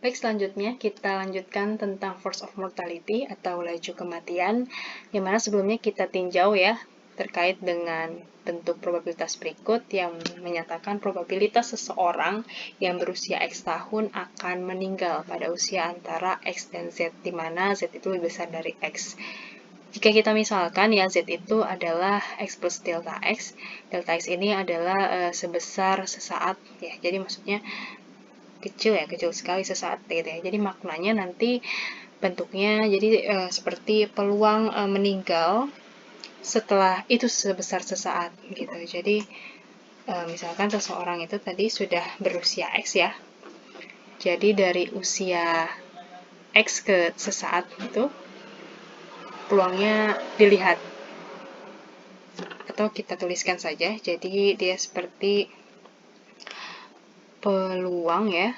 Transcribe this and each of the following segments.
Baik, selanjutnya kita lanjutkan tentang force of mortality atau laju kematian, yang mana sebelumnya kita tinjau ya, terkait dengan bentuk probabilitas berikut yang menyatakan probabilitas seseorang yang berusia X tahun akan meninggal pada usia antara X dan Z, di mana Z itu lebih besar dari X. Jika kita misalkan ya Z itu adalah X plus delta X ini adalah sebesar sesaat ya, jadi maksudnya kecil ya, kecil sekali sesaat gitu ya. Jadi maknanya nanti bentuknya jadi seperti peluang meninggal setelah itu sebesar sesaat gitu. Jadi misalkan seseorang itu tadi sudah berusia X ya. Jadi dari usia X ke sesaat itu peluangnya dilihat. Atau kita tuliskan saja. Jadi dia seperti peluang ya.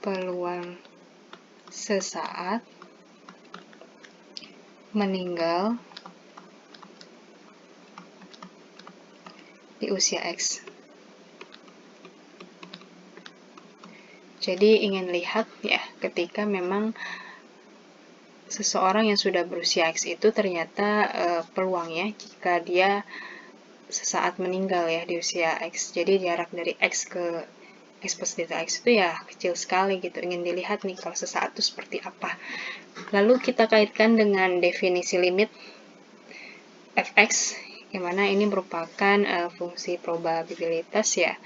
Peluang sesaat meninggal di usia X. Jadi ingin lihat ya, ketika memang seseorang yang sudah berusia X itu ternyata peluangnya jika dia sesaat meninggal ya di usia X. Jadi jarak dari X ke X plus delta X itu ya kecil sekali gitu. Ingin dilihat nih kalau sesaat itu seperti apa. Lalu kita kaitkan dengan definisi limit Fx, yang mana ini merupakan fungsi probabilitas ya.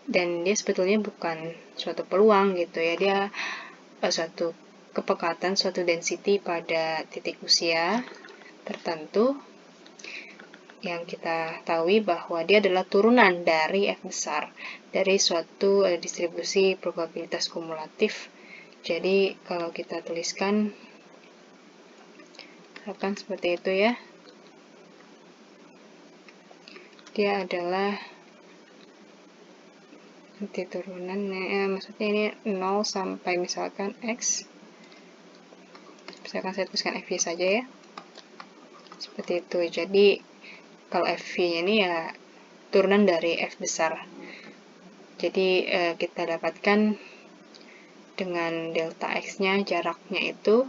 Dan dia sebetulnya bukan suatu peluang gitu ya, dia suatu kepekatan, suatu density pada titik usia tertentu yang kita tahu bahwa dia adalah turunan dari F besar dari suatu distribusi probabilitas kumulatif. Jadi kalau kita tuliskan akan seperti itu ya, dia adalah nanti turunan maksudnya ini 0 sampai misalkan X, misalkan saya tuliskan FY saja ya, seperti itu. Jadi kalau FY ini ya turunan dari F besar. Jadi kita dapatkan dengan delta X-nya jaraknya itu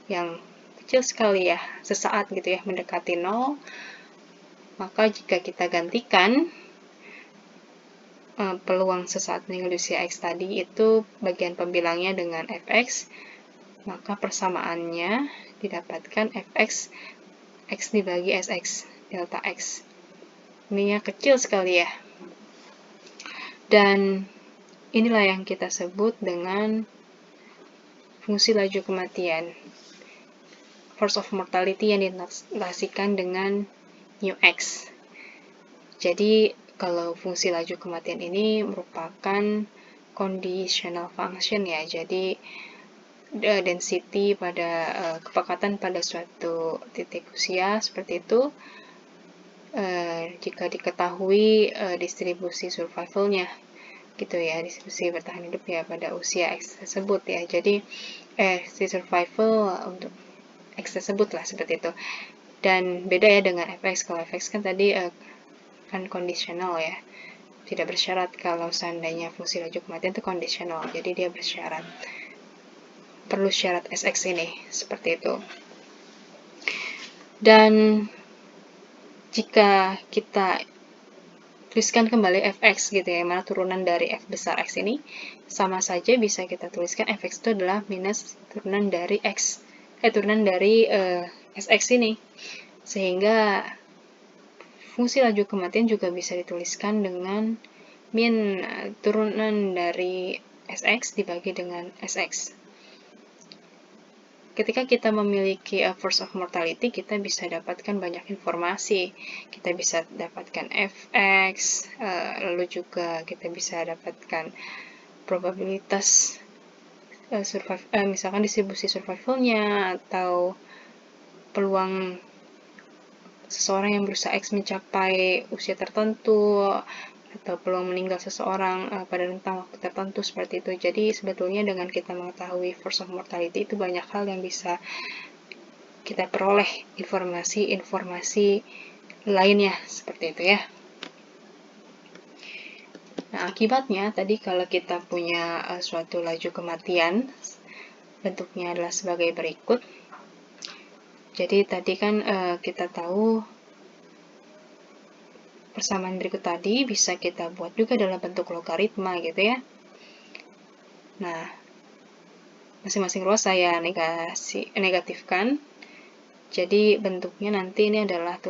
yang kecil sekali ya, sesaat gitu ya, mendekati 0. Maka jika kita gantikan peluang sesaat meninggal di usia X tadi itu bagian pembilangnya dengan Fx, maka persamaannya didapatkan Fx X dibagi Sx delta X. Ininya kecil sekali ya. Dan inilah yang kita sebut dengan fungsi laju kematian, force of mortality, yang dinotasikan dengan mu X. Jadi kalau fungsi laju kematian ini merupakan conditional function ya, jadi density pada kepekatan pada suatu titik usia seperti itu jika diketahui distribusi survivalnya gitu ya, distribusi bertahan hidup ya pada usia X tersebut ya. Jadi si survival untuk X tersebut lah seperti itu. Dan beda ya dengan Fx. Kalau Fx kan tadi unconditional ya, tidak bersyarat. Kalau seandainya fungsi laju kematian itu conditional, jadi dia bersyarat, perlu syarat Sx ini seperti itu. Dan jika kita tuliskan kembali Fx gitu ya, mana turunan dari F besar X ini, sama saja bisa kita tuliskan Fx itu adalah minus turunan dari X, turunan dari Sx ini. Sehingga fungsi laju kematian juga bisa dituliskan dengan min turunan dari Sx dibagi dengan Sx. Ketika kita memiliki force of mortality, kita bisa dapatkan banyak informasi. Kita bisa dapatkan Fx, lalu juga kita bisa dapatkan probabilitas misalkan distribusi survivalnya, atau peluang seseorang yang berusia X mencapai usia tertentu, atau peluang meninggal seseorang pada rentang waktu tertentu seperti itu. Jadi sebetulnya dengan kita mengetahui force of mortality itu banyak hal yang bisa kita peroleh, informasi-informasi lainnya seperti itu ya. Nah, akibatnya tadi kalau kita punya suatu laju kematian, bentuknya adalah sebagai berikut. Jadi tadi kan kita tahu persamaan berikut tadi bisa kita buat juga dalam bentuk logaritma gitu ya. Nah, masing-masing ruas saya negatifkan. Jadi bentuknya nanti ini adalah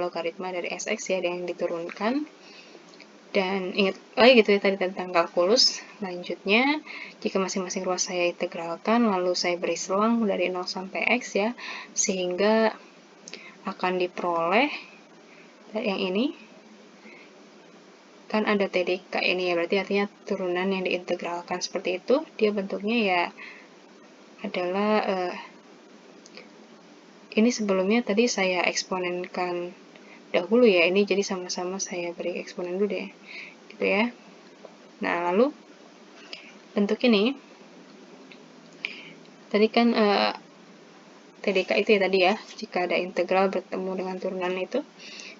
logaritma dari Sx ya yang diturunkan. Dan ingat lagi gitu ya tadi tentang kalkulus. Selanjutnya, jika masing-masing ruas saya integralkan, lalu saya beri selang dari 0 sampai x ya, sehingga akan diperoleh yang ini. Kan ada TDK ini ya, berarti artinya turunan yang diintegralkan seperti itu, dia bentuknya ya adalah ini sebelumnya tadi saya eksponenkan dahulu ya, ini jadi sama-sama saya beri eksponen dulu deh, gitu ya. Nah, lalu bentuk ini, tadi kan TDK itu ya tadi ya, jika ada integral bertemu dengan turunan itu,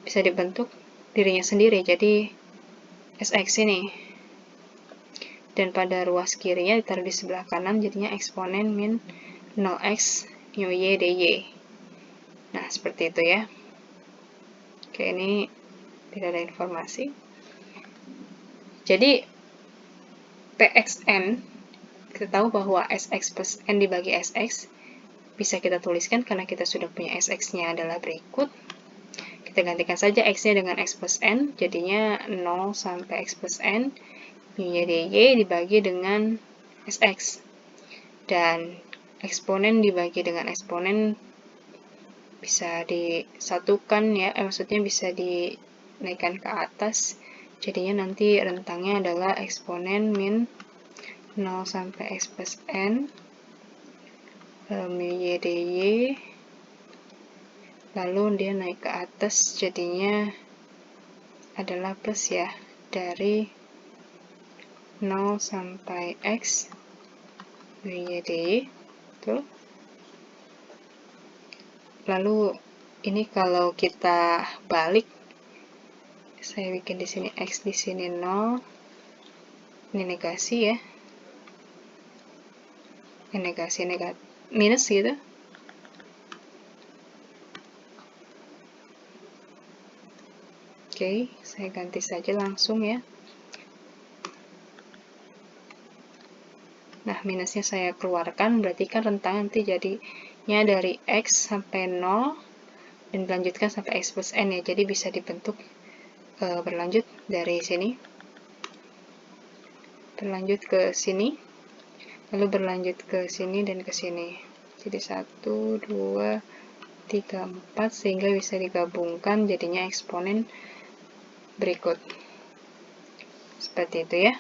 bisa dibentuk dirinya sendiri, jadi Sx ini. Dan pada ruas kirinya ditaruh di sebelah kanan, jadinya eksponen min 0x mu y dy. Nah, seperti itu ya. Oke, ini tidak ada informasi. Jadi, Pxn, kita tahu bahwa Sx plus n dibagi Sx, bisa kita tuliskan karena kita sudah punya Sx-nya adalah berikut. Kita gantikan saja x-nya dengan x plus n, jadinya 0 sampai x plus n, mu-nya dy dibagi dengan Sx. Dan eksponen dibagi dengan eksponen bisa disatukan ya, maksudnya bisa dinaikkan ke atas. Jadinya nanti rentangnya adalah eksponen min 0 sampai x plus n mu-y dy, lalu dia naik ke atas jadinya adalah plus ya, dari 0 sampai x mu-y dy. Tuh. Lalu ini kalau kita balik, saya bikin di sini x, di sini 0, ini negasi ya, ini negasi minus gitu. Oke, saya ganti saja langsung ya. Nah, minusnya saya keluarkan, berarti kan rentang nanti jadinya dari x sampai 0 dan dilanjutkan sampai x plus n ya, jadi bisa dibentuk berlanjut dari sini, berlanjut ke sini, lalu berlanjut ke sini dan ke sini. Jadi 1, 2, 3, 4, sehingga bisa digabungkan jadinya eksponen berikut. Seperti itu ya.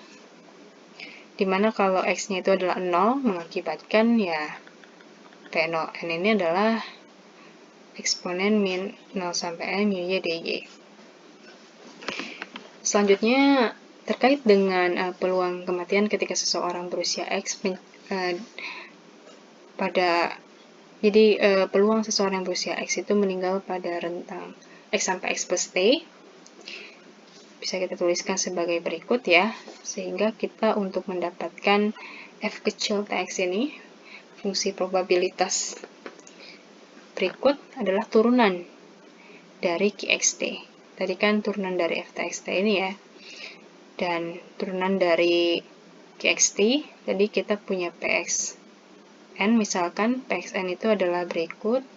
Dimana kalau x-nya itu adalah 0, mengakibatkan ya P0n ini adalah eksponen min 0 sampai n mu-y dy. Selanjutnya, terkait dengan peluang kematian ketika seseorang berusia X jadi peluang seseorang berusia X itu meninggal pada rentang X sampai X plus T bisa kita tuliskan sebagai berikut ya, sehingga kita untuk mendapatkan F kecil Tx ini, fungsi probabilitas berikut adalah turunan dari Qxt. Tadi kan turunan dari F Txt ini ya, dan turunan dari Qxt, tadi kita punya Pxn, misalkan Pxn itu adalah berikut,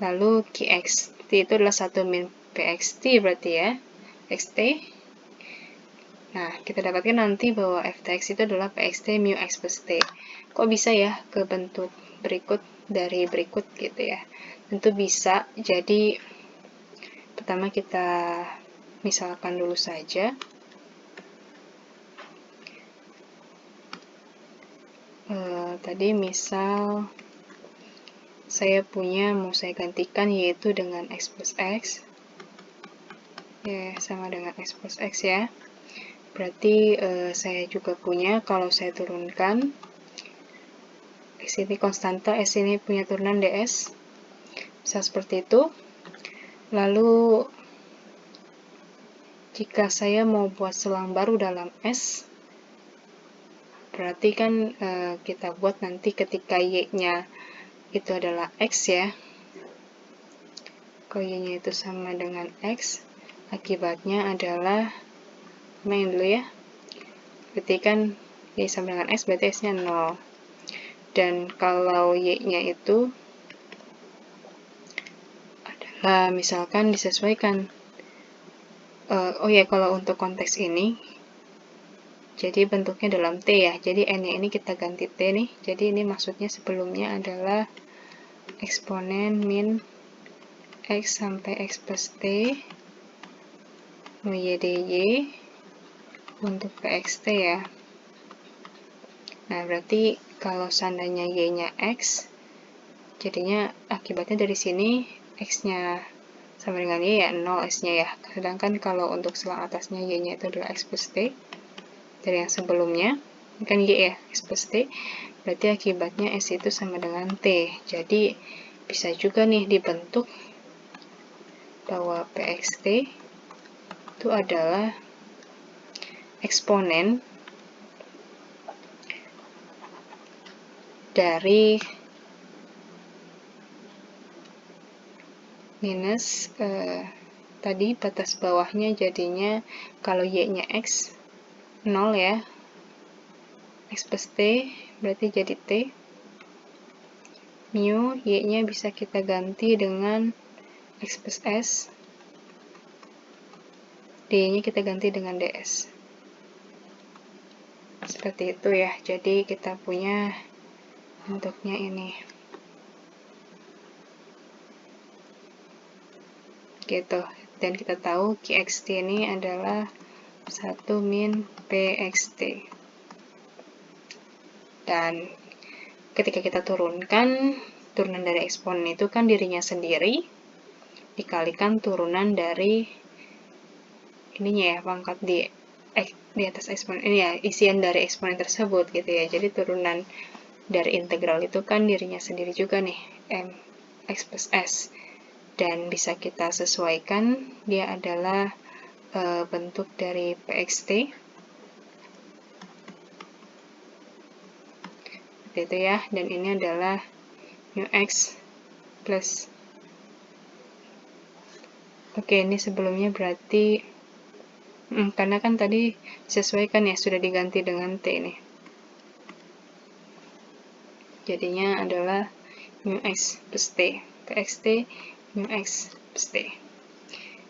lalu Qxt itu adalah 1 min Pxt berarti ya, Xt. Nah, kita dapatkan nanti bahwa Ftx itu adalah Pxt mu x plus t. Kok bisa ya ke bentuk berikut dari berikut gitu ya? Tentu bisa, jadi pertama kita misalkan dulu saja. Tadi misal saya punya mau saya gantikan yaitu dengan x plus x ya, sama dengan x plus x ya, berarti saya juga punya, kalau saya turunkan x ini konstanta, s ini punya turunan ds, bisa seperti itu. Lalu jika saya mau buat selang baru dalam S, berarti kan kita buat nanti ketika Y-nya itu adalah X ya. Kalau Y-nya itu sama dengan X, akibatnya adalah main dulu ya. Berarti kan Y sama dengan X, berarti S-nya 0. Dan kalau Y-nya itu adalah misalkan disesuaikan. Oh ya, kalau untuk konteks ini, jadi bentuknya dalam T ya. Jadi N-nya ini kita ganti T nih. Jadi ini maksudnya sebelumnya adalah eksponen min X sampai X plus T Y dy untuk PXT ya. Nah, berarti kalau seandainya Y-nya X, jadinya akibatnya dari sini X-nya sama dengan Y ya, 0 S-nya ya. Sedangkan kalau untuk selang atasnya Y-nya itu adalah X plus T, dari yang sebelumnya, ini kan Y ya, X plus T, berarti akibatnya S itu sama dengan T. Jadi, bisa juga nih dibentuk bahwa PXT itu adalah eksponen dari minus tadi batas bawahnya jadinya kalau Y-nya X 0 ya, X plus T berarti jadi T, mu Y-nya bisa kita ganti dengan X plus S, D-nya kita ganti dengan DS. Seperti itu ya, jadi kita punya bentuknya ini. Gitu, dan kita tahu QXT ini adalah 1 min PXT. Dan ketika kita turunkan, turunan dari eksponen itu kan dirinya sendiri, dikalikan turunan dari ininya ya, pangkat di atas eksponen ini ya, isian dari eksponen tersebut gitu ya. Jadi turunan dari integral itu kan dirinya sendiri juga nih, M X plus S. Dan bisa kita sesuaikan, dia adalah bentuk dari PXT. Seperti itu ya, dan ini adalah mu X plus. Oke, ini sebelumnya berarti karena kan tadi disesuaikan ya, sudah diganti dengan T nih. Jadinya adalah mu X plus T. PXT mu X plus T.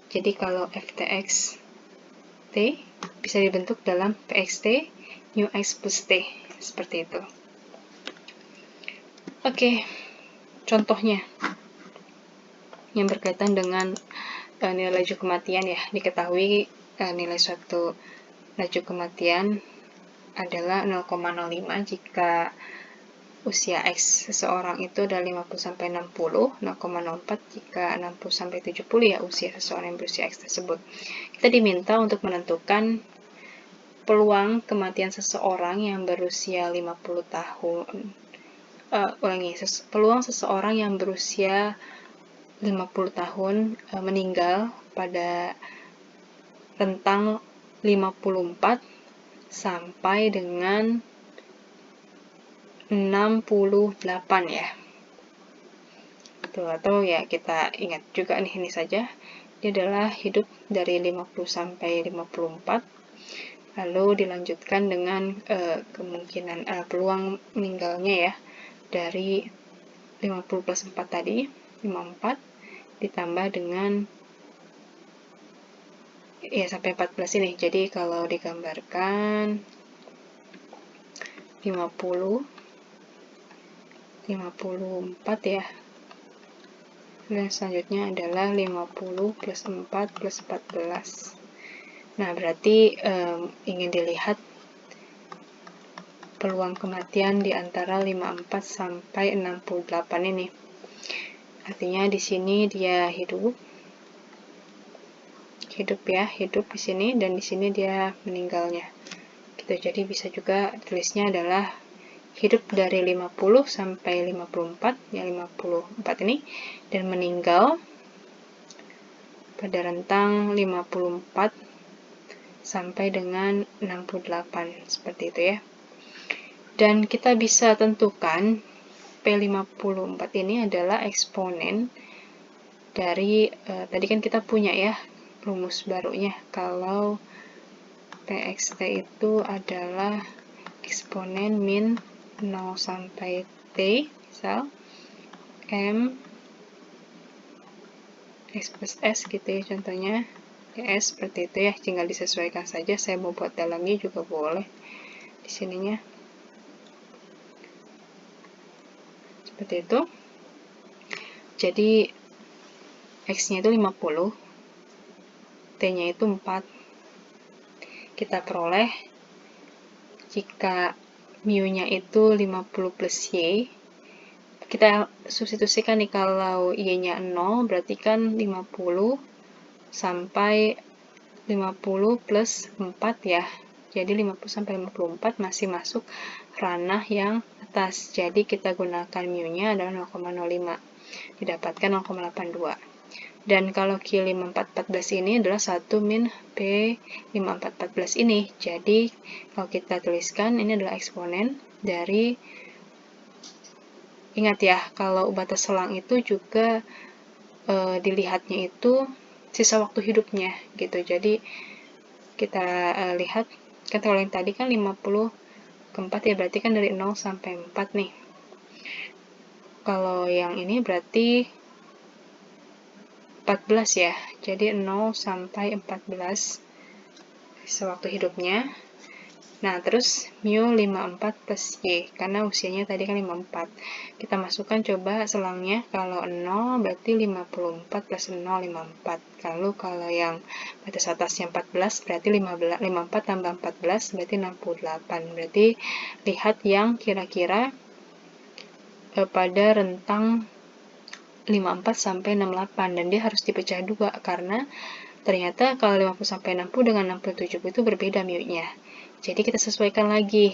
Jadi kalau FTX T bisa dibentuk dalam PXT mu X plus T. Seperti itu. Oke, contohnya yang berkaitan dengan nilai laju kematian ya. Diketahui nilai suatu laju kematian adalah 0,05 jika usia X seseorang itu adalah 50-60, 0,04 jika 60-70 ya usia seseorang yang berusia X tersebut. Kita diminta untuk menentukan peluang kematian seseorang yang berusia 50 tahun. Peluang seseorang yang berusia 50 tahun meninggal pada rentang 54 sampai dengan 68 ya. Tuh, atau ya kita ingat juga nih ini saja. Dia adalah hidup dari 50 sampai 54. Lalu dilanjutkan dengan kemungkinan peluang meninggalnya ya dari 50 plus 4 tadi, 54 ditambah dengan ya sampai 14 ini. Jadi kalau digambarkan 50 54 ya, dan selanjutnya adalah 50 plus 4 plus 14. Nah, berarti ingin dilihat peluang kematian di antara 54 sampai 68 ini. Artinya di sini dia hidup di sini, dan di sini dia meninggalnya. Gitu. Jadi bisa juga tulisnya adalah hidup dari 50 sampai 54, ya 54 ini, dan meninggal pada rentang 54 sampai dengan 68, seperti itu ya. Dan kita bisa tentukan P54 ini adalah eksponen dari, tadi kan kita punya ya rumus barunya, kalau PXT itu adalah eksponen min 0 sampai T, misal M X plus S gitu ya contohnya, S seperti itu ya, tinggal disesuaikan saja, saya mau buat dalamnya juga boleh di sininya, seperti itu. Jadi X-nya itu 50, T-nya itu 4. Kita peroleh jika mu-nya itu 50 plus Y, kita substitusikan nih, kalau Y-nya 0 berarti kan 50 sampai 50 plus 4 ya. Jadi 50 sampai 54 masih masuk ranah yang atas. Jadi kita gunakan mu-nya adalah 0,05. Didapatkan 0,82. Dan kalau Q5414 ini adalah 1 min P5414 ini. Jadi kalau kita tuliskan ini adalah eksponen dari, ingat ya, kalau batas selang itu juga dilihatnya itu sisa waktu hidupnya gitu. Jadi kita lihat, kan kalau yang tadi kan 50 ke 4 ya, berarti kan dari 0 sampai 4 nih. Kalau yang ini berarti 14 ya, jadi 0 sampai 14 sewaktu hidupnya. Nah, terus mu 54 plus Y, karena usianya tadi kan 54. Kita masukkan coba selangnya, kalau 0 berarti 54 plus 0, 54. Kalau yang batas atasnya 14, berarti 54 tambah 14, berarti 68. Berarti lihat yang kira-kira pada rentang 54 sampai 68, dan dia harus dipecah dua karena ternyata kalau 50 sampai 60 dengan 60 70 itu berbeda mu-nya. Jadi kita sesuaikan lagi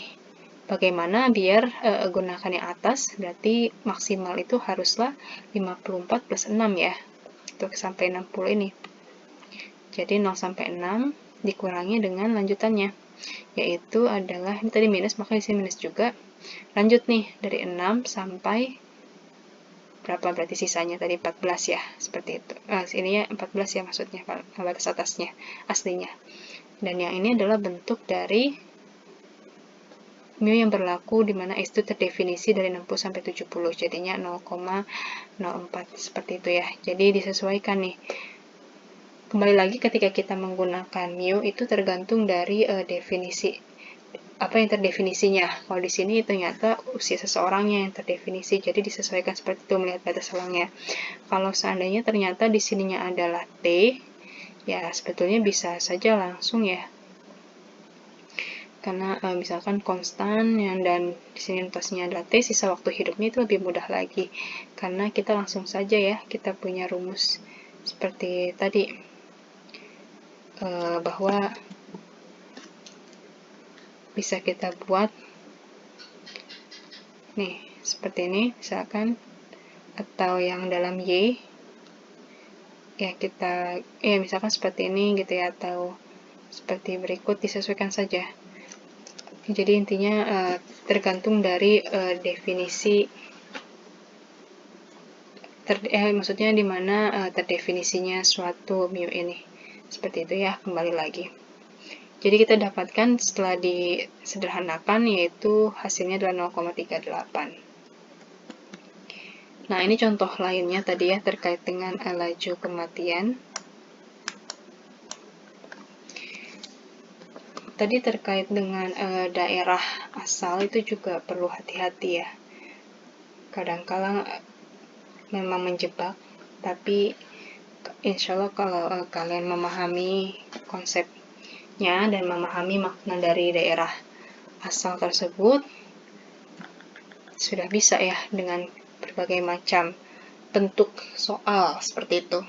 bagaimana biar gunakan yang atas, berarti maksimal itu haruslah 54 plus 6 ya, untuk sampai 60 ini. Jadi 0 sampai 6 dikurangi dengan lanjutannya, yaitu adalah, ini tadi minus, maka di sini minus juga. Lanjut nih, dari 6 sampai berapa berarti sisanya tadi 14 ya, seperti itu. Ini ya 14 ya maksudnya, batas atasnya aslinya. Dan yang ini adalah bentuk dari mu yang berlaku di mana X itu terdefinisi dari 60 sampai 70, jadinya 0,04 seperti itu ya. Jadi disesuaikan nih. Kembali lagi, ketika kita menggunakan mu itu tergantung dari definisi apa yang terdefinisinya. Kalau di sini ternyata usia seseorangnya yang terdefinisi, jadi disesuaikan seperti itu melihat batas selangnya. Kalau seandainya ternyata di sininya adalah T, ya sebetulnya bisa saja langsung ya. Karena misalkan konstan dan di sini notasnya adalah T, sisa waktu hidupnya itu lebih mudah lagi. Karena kita langsung saja ya, kita punya rumus seperti tadi, bahwa bisa kita buat nih seperti ini misalkan, atau yang dalam Y ya kita misalkan seperti ini gitu ya, atau seperti berikut, disesuaikan saja. Jadi intinya tergantung dari definisi maksudnya di mana terdefinisinya suatu mu ini, seperti itu ya. Kembali lagi, jadi kita dapatkan setelah disederhanakan, yaitu hasilnya adalah 0,38. Nah, ini contoh lainnya tadi ya, terkait dengan laju kematian. Tadi terkait dengan daerah asal itu juga perlu hati-hati ya. Kadang-kala memang menjebak, tapi insya Allah kalau kalian memahami konsepnya dan memahami makna dari daerah asal tersebut, sudah bisa ya dengan berbagai macam bentuk soal seperti itu.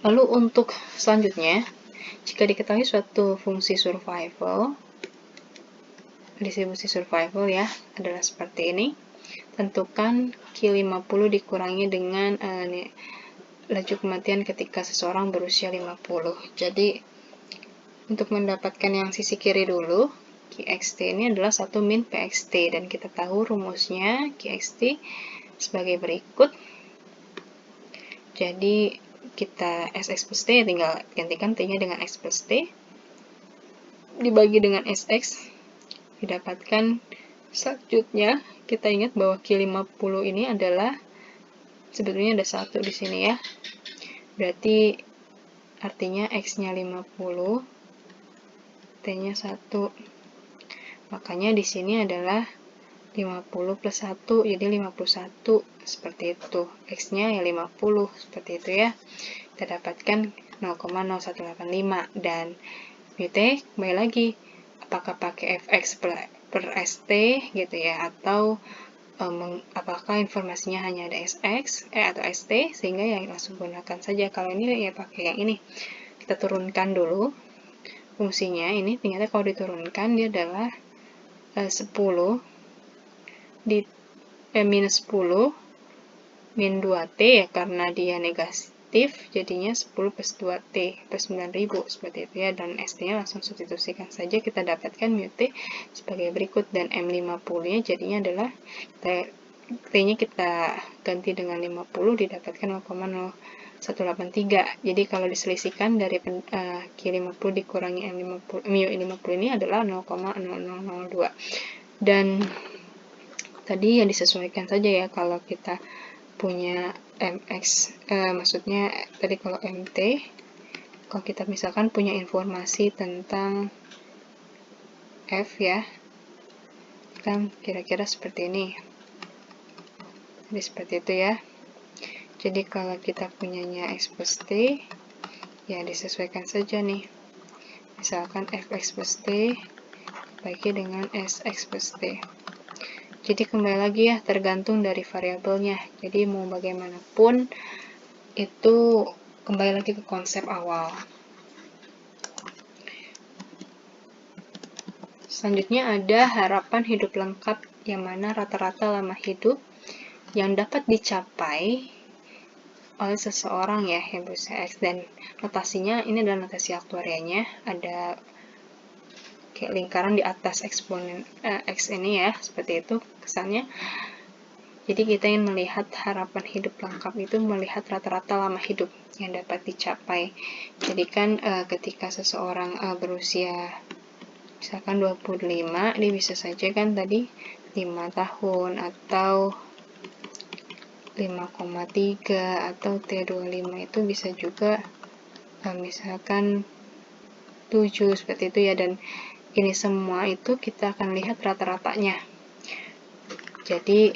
Lalu untuk selanjutnya, jika diketahui suatu fungsi survival, distribusi survival ya, adalah seperti ini. Tentukan Q50 dikurangi dengan laju kematian ketika seseorang berusia 50. Jadi Untuk mendapatkan yang sisi kiri dulu, QXT ini adalah 1 min PXT, dan kita tahu rumusnya QXT sebagai berikut. Jadi kita SX plus T tinggal gantikan T-nya dengan X plus T, dibagi dengan SX, didapatkan selanjutnya. Kita ingat bahwa Q50 ini adalah sebetulnya ada 1 di sini ya. Berarti artinya X-nya 50, T-nya 1. Makanya di sini adalah 50 plus 1, jadi 51. Seperti itu. X-nya ya 50, seperti itu ya. Kita dapatkan 0,0185. Dan T kembali lagi, apakah pakai Fx per St gitu ya, atau apakah informasinya hanya ada Sx atau St, sehingga ya langsung gunakan saja. Kalau ini ya pakai yang ini. Kita turunkan dulu fungsinya. Ini ternyata kalau diturunkan dia adalah 10 di minus 10 min 2t ya, karena dia negatif, jadinya 10 plus 2t plus 9000, seperti itu ya. Dan st-nya langsung substitusikan saja, kita dapatkan mu t sebagai berikut. Dan m50 nya jadinya adalah t-nya kita ganti dengan 50, didapatkan 0,0183. Jadi kalau diselisihkan dari Q50 dikurangi mu 50 ini adalah 0,0002. Dan tadi ya disesuaikan saja ya, kalau kita punya mx, maksudnya tadi kalau mt, kalau kita misalkan punya informasi tentang f ya, kan kira-kira seperti ini. Jadi seperti itu ya. Jadi kalau kita punyanya x plus t, ya disesuaikan saja nih. Misalkan fx plus t bagi dengan sx plus t. Jadi kembali lagi ya, tergantung dari variabelnya. Jadi mau bagaimanapun, itu kembali lagi ke konsep awal. Selanjutnya ada harapan hidup lengkap, yang mana rata-rata lama hidup yang dapat dicapai oleh seseorang ya, yang berusia X. Dan notasinya, ini adalah notasi aktuarianya, ada kayak lingkaran di atas eksponen X ini ya, seperti itu kesannya. Jadi kita ingin melihat harapan hidup lengkap itu melihat rata-rata lama hidup yang dapat dicapai. Jadi kan ketika seseorang berusia misalkan 25, ini bisa saja kan tadi 5 tahun atau 5,3 atau T25 itu bisa juga misalkan 7, seperti itu ya. Dan ini semua itu kita akan lihat rata-ratanya. Jadi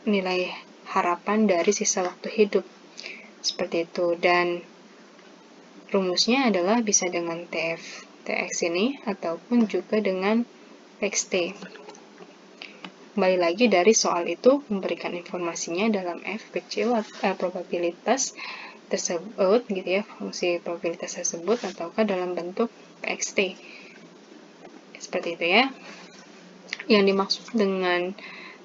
nilai harapan dari sisa waktu hidup seperti itu. Dan rumusnya adalah bisa dengan tx ini ataupun juga dengan xt. Kembali lagi dari soal itu memberikan informasinya dalam f kecil probabilitas tersebut gitu ya, fungsi probabilitas tersebut, ataukah dalam bentuk pxt. Seperti itu ya. Yang dimaksud dengan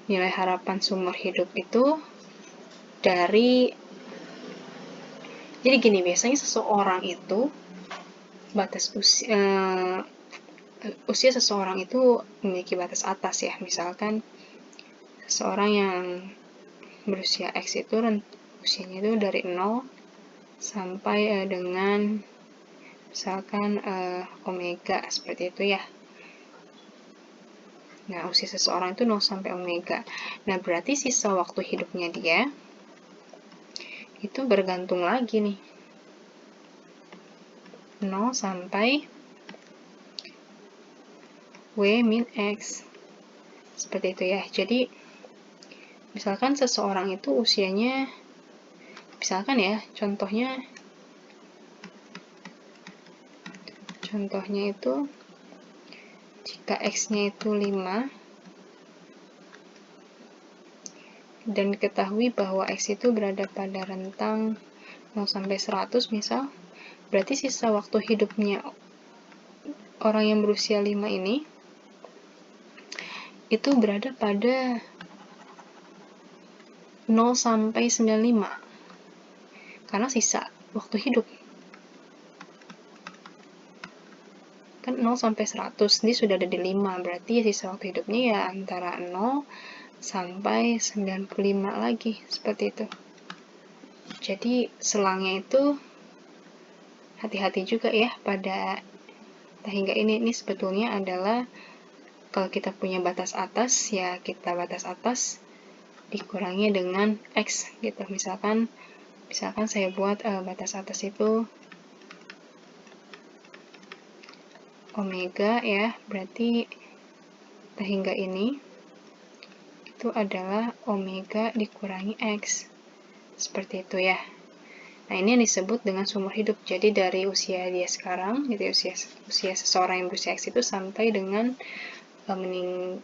nilai harapan seumur hidup itu dari, jadi gini, biasanya seseorang itu batas usia seseorang itu memiliki batas atas ya. Misalkan seseorang yang berusia X itu usianya itu dari 0 sampai dengan misalkan omega, seperti itu ya. Nah, usia seseorang itu 0 sampai omega. Nah, berarti sisa waktu hidupnya dia itu bergantung lagi nih. 0 sampai W min X. Seperti itu ya. Jadi, misalkan seseorang itu usianya, misalkan ya, contohnya itu jika X-nya itu 5 dan diketahui bahwa X itu berada pada rentang 0 sampai 100 misal, berarti sisa waktu hidupnya orang yang berusia 5 ini itu berada pada 0 sampai 95 karena sisa waktu hidup. Kan 0 sampai 100, ini sudah ada di 5, berarti sisa waktu hidupnya ya antara 0 sampai 95 lagi, seperti itu. Jadi selangnya itu hati-hati juga ya pada hingga ini sebetulnya adalah kalau kita punya batas atas, ya kita batas atas dikurangi dengan X gitu. Misalkan saya buat batas atas itu omega ya, berarti hingga ini itu adalah omega dikurangi X. Seperti itu ya. Nah, ini yang disebut dengan seumur hidup. Jadi dari usia dia sekarang, jadi usia seseorang yang berusia X itu sampai dengan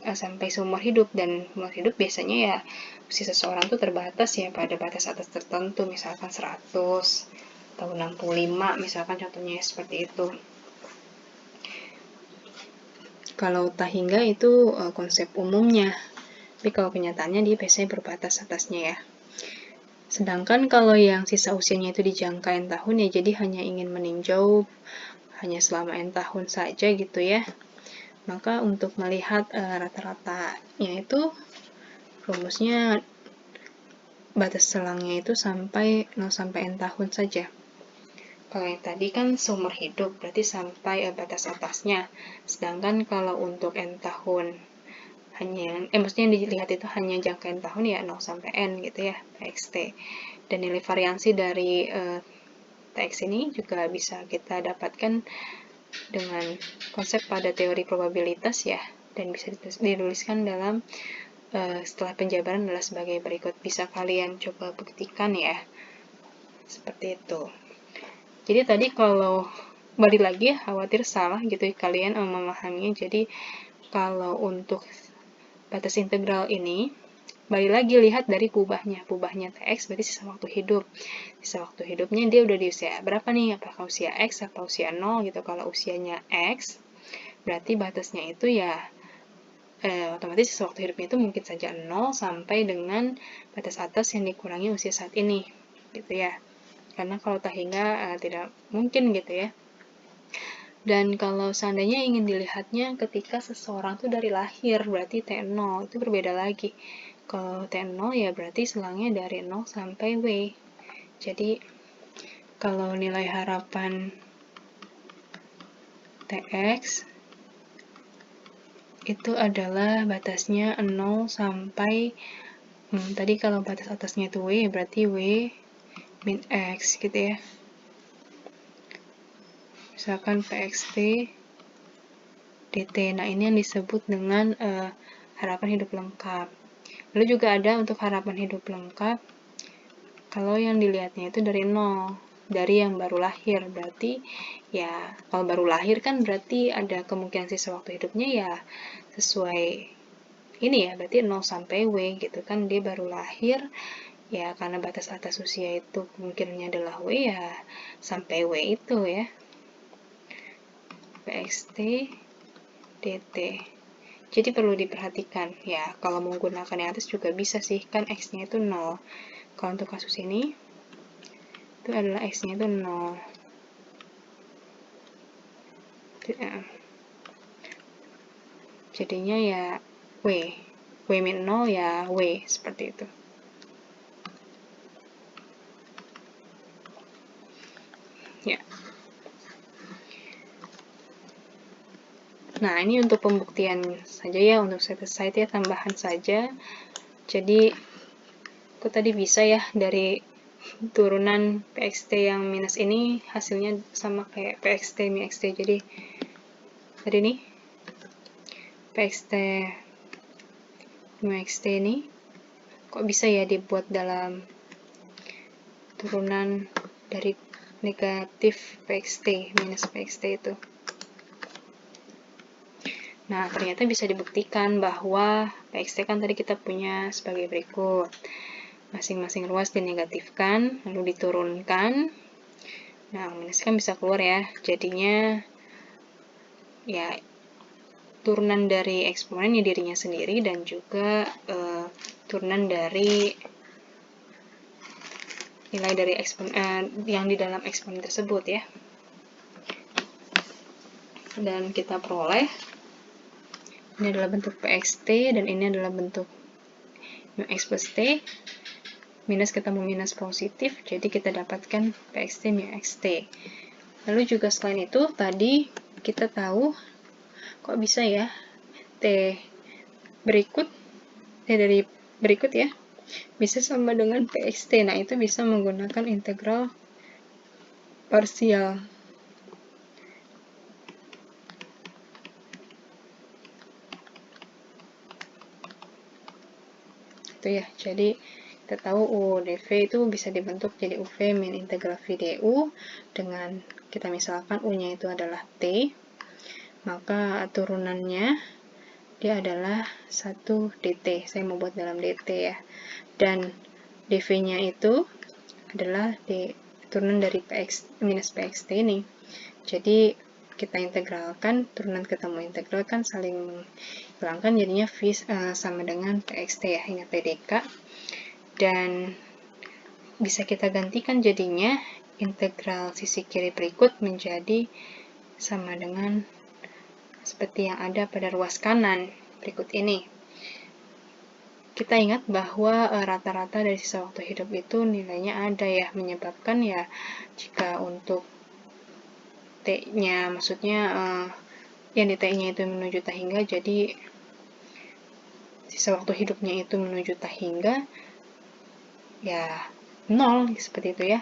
sampai seumur hidup. Dan umur hidup biasanya ya usia seseorang itu terbatas ya pada batas atas tertentu, misalkan 100 atau 65, misalkan contohnya seperti itu. Kalau tak hingga itu konsep umumnya, tapi kalau kenyataannya dia biasanya berbatas atasnya ya. Sedangkan kalau yang sisa usianya itu di jangka N tahun ya, jadi hanya ingin meninjau hanya selama N tahun saja gitu ya. Maka untuk melihat rata-ratanya itu rumusnya batas selangnya itu sampai 0 sampai N tahun saja. Kalau yang tadi kan seumur hidup, berarti sampai batas atasnya. Sedangkan kalau untuk N tahun, maksudnya yang dilihat itu hanya jangka N tahun ya 0 sampai N gitu ya, TXT. Dan nilai variansi dari TX ini juga bisa kita dapatkan dengan konsep pada teori probabilitas ya, dan bisa dituliskan dalam setelah penjabaran adalah sebagai berikut. Bisa kalian coba buktikan ya, seperti itu. Jadi tadi kalau balik lagi ya, khawatir salah gitu kalian memahaminya. Jadi kalau untuk batas integral ini, balik lagi lihat dari pubahnya TX berarti sisa waktu hidup. Sisa waktu hidupnya dia udah di usia berapa nih? Apakah usia X atau usia 0 gitu. Kalau usianya X, berarti batasnya itu ya otomatis sisa waktu hidupnya itu mungkin saja 0 sampai dengan batas atas yang dikurangi usia saat ini gitu ya. Karena kalau tak hingga tidak mungkin gitu ya. Dan kalau seandainya ingin dilihatnya ketika seseorang itu dari lahir, berarti T0, itu berbeda lagi. Kalau T0 ya berarti selangnya dari 0 sampai W. Jadi kalau nilai harapan TX itu adalah batasnya 0 sampai tadi kalau batas atasnya itu W, berarti W min X gitu ya. Misalkan PXT DT. Nah, ini yang disebut dengan harapan hidup lengkap. Lalu juga ada untuk harapan hidup lengkap, kalau yang dilihatnya itu dari 0, dari yang baru lahir. Berarti ya, kalau baru lahir kan berarti ada kemungkinan sisa waktu hidupnya ya sesuai ini ya, berarti 0 sampai W gitu kan, dia baru lahir. Ya, karena batas atas usia itu kemungkinannya adalah W ya, sampai W itu ya. PXT DT. Jadi perlu diperhatikan ya, kalau menggunakan yang atas juga bisa sih, kan X-nya itu 0. Kalau untuk kasus ini, itu adalah X-nya itu 0. Jadinya ya W min 0 ya W, seperti itu. Ya. Nah, ini untuk pembuktian saja ya, untuk set-aside ya, tambahan saja. Jadi, aku tadi bisa ya, dari turunan PXT yang minus ini, hasilnya sama kayak PXT min XT. Jadi, tadi nih, PXT min XT ini, kok bisa ya dibuat dalam turunan dari negatif PXT, minus PXT itu. Nah, ternyata bisa dibuktikan bahwa PXT kan tadi kita punya sebagai berikut. Masing-masing ruas dinegatifkan, lalu diturunkan. Nah, minus kan bisa keluar ya. Jadinya, ya, turunan dari eksponen ya dirinya sendiri, dan juga turunan dari nilai dari eksponen yang di dalam eksponen tersebut ya. dan kita peroleh ini adalah bentuk PXT dan ini adalah bentuk mu X plus T, minus ketemu minus positif, jadi kita dapatkan PXT mu XT. Lalu juga selain itu, tadi kita tahu kok bisa ya T dari berikut ya bisa sama dengan PXT. Nah, itu bisa menggunakan integral parsial. Itu ya, jadi kita tahu UdV itu bisa dibentuk jadi UV min integral V du dengan kita misalkan U-nya itu adalah T, maka turunannya dia adalah 1 dt. Saya mau buat dalam dt ya. Dan dv-nya itu adalah turunan dari px minus pxt ini. Jadi kita integralkan, turunan ketemu integral kan saling hilangkan, jadinya V sama dengan pxt ya, ingat pdk. Dan bisa kita gantikan jadinya integral sisi kiri berikut menjadi sama dengan seperti yang ada pada ruas kanan berikut ini. Kita ingat bahwa rata-rata dari sisa waktu hidup itu nilainya ada ya, menyebabkan ya jika untuk T-nya, maksudnya yang di T-nya itu menuju tahingga, jadi sisa waktu hidupnya itu menuju tahingga ya 0, seperti itu ya.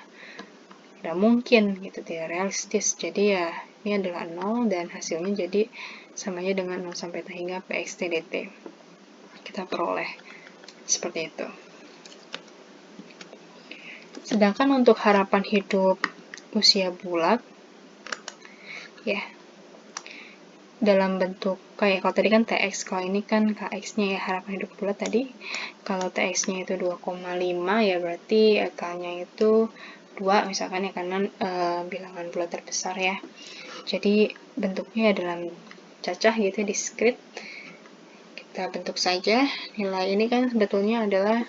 Tidak mungkin, gitu, tidak realistis. Jadi ya ini adalah 0 dan hasilnya jadi samanya dengan 0 sampai tahingga pxt dt. Kita peroleh seperti itu. Sedangkan untuk harapan hidup usia bulat ya dalam bentuk kayak kalau tadi kan TX, kalau ini kan KX-nya ya, harapan hidup bulat tadi. Kalau TX-nya itu 2,5 ya berarti K-nya itu 2 misalkan ya, karena bilangan bulat terbesar ya. Jadi bentuknya dalam cacah gitu, diskrit. Kita bentuk saja. Nilai ini kan sebetulnya adalah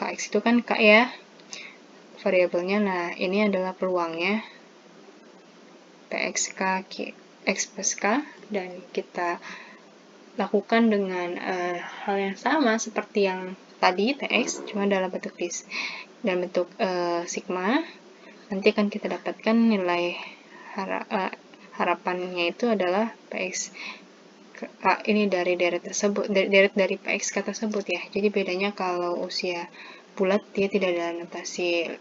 KX itu kan K ya, variabelnya. Nah, ini adalah peluangnya PXK X plus K, dan kita lakukan dengan hal yang sama seperti yang tadi TX, cuma dalam bentuk sigma. Nanti akan kita dapatkan nilai harapannya itu adalah PX ini dari deret tersebut, deret dari PXK tersebut ya. Jadi bedanya kalau usia bulat dia tidak ada notasi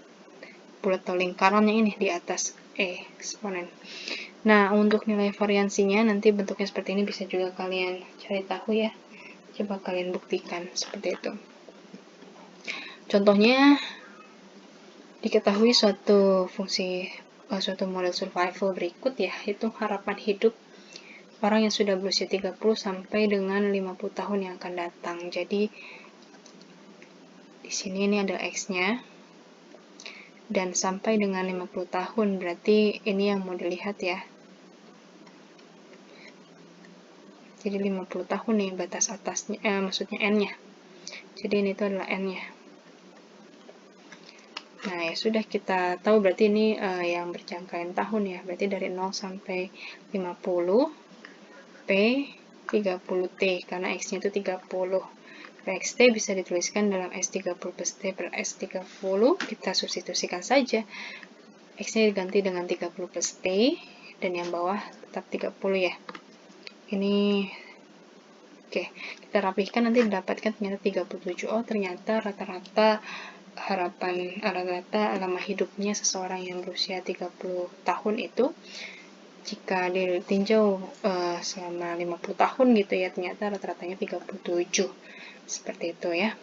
bulat atau lingkaran yang ini di atas eksponen. Nah, untuk nilai variansinya nanti bentuknya seperti ini, bisa juga kalian cari tahu ya. Coba kalian buktikan seperti itu. Contohnya, diketahui suatu model survival berikut ya, itu harapan hidup orang yang sudah berusia 30 sampai dengan 50 tahun yang akan datang. Jadi, di sini ini ada X-nya. Dan sampai dengan 50 tahun, berarti ini yang mau dilihat ya. Jadi 50 tahun nih batas atasnya, maksudnya N-nya. Jadi ini tuh adalah N-nya. Nah, ya sudah, kita tahu berarti ini yang berjangkauan tahun ya. Berarti dari 0 sampai 50 P 30T, karena X-nya itu 30. PXT bisa dituliskan dalam S30 plus T per S30. Kita substitusikan saja. X-nya diganti dengan 30 plus T, dan yang bawah tetap 30 ya. Ini oke, kita rapihkan, nanti didapatkan ternyata 37. Oh, ternyata rata-rata lama hidupnya seseorang yang berusia 30 tahun itu, jika ditinjau selama 50 tahun gitu ya, ternyata rata-ratanya 37. Seperti itu ya.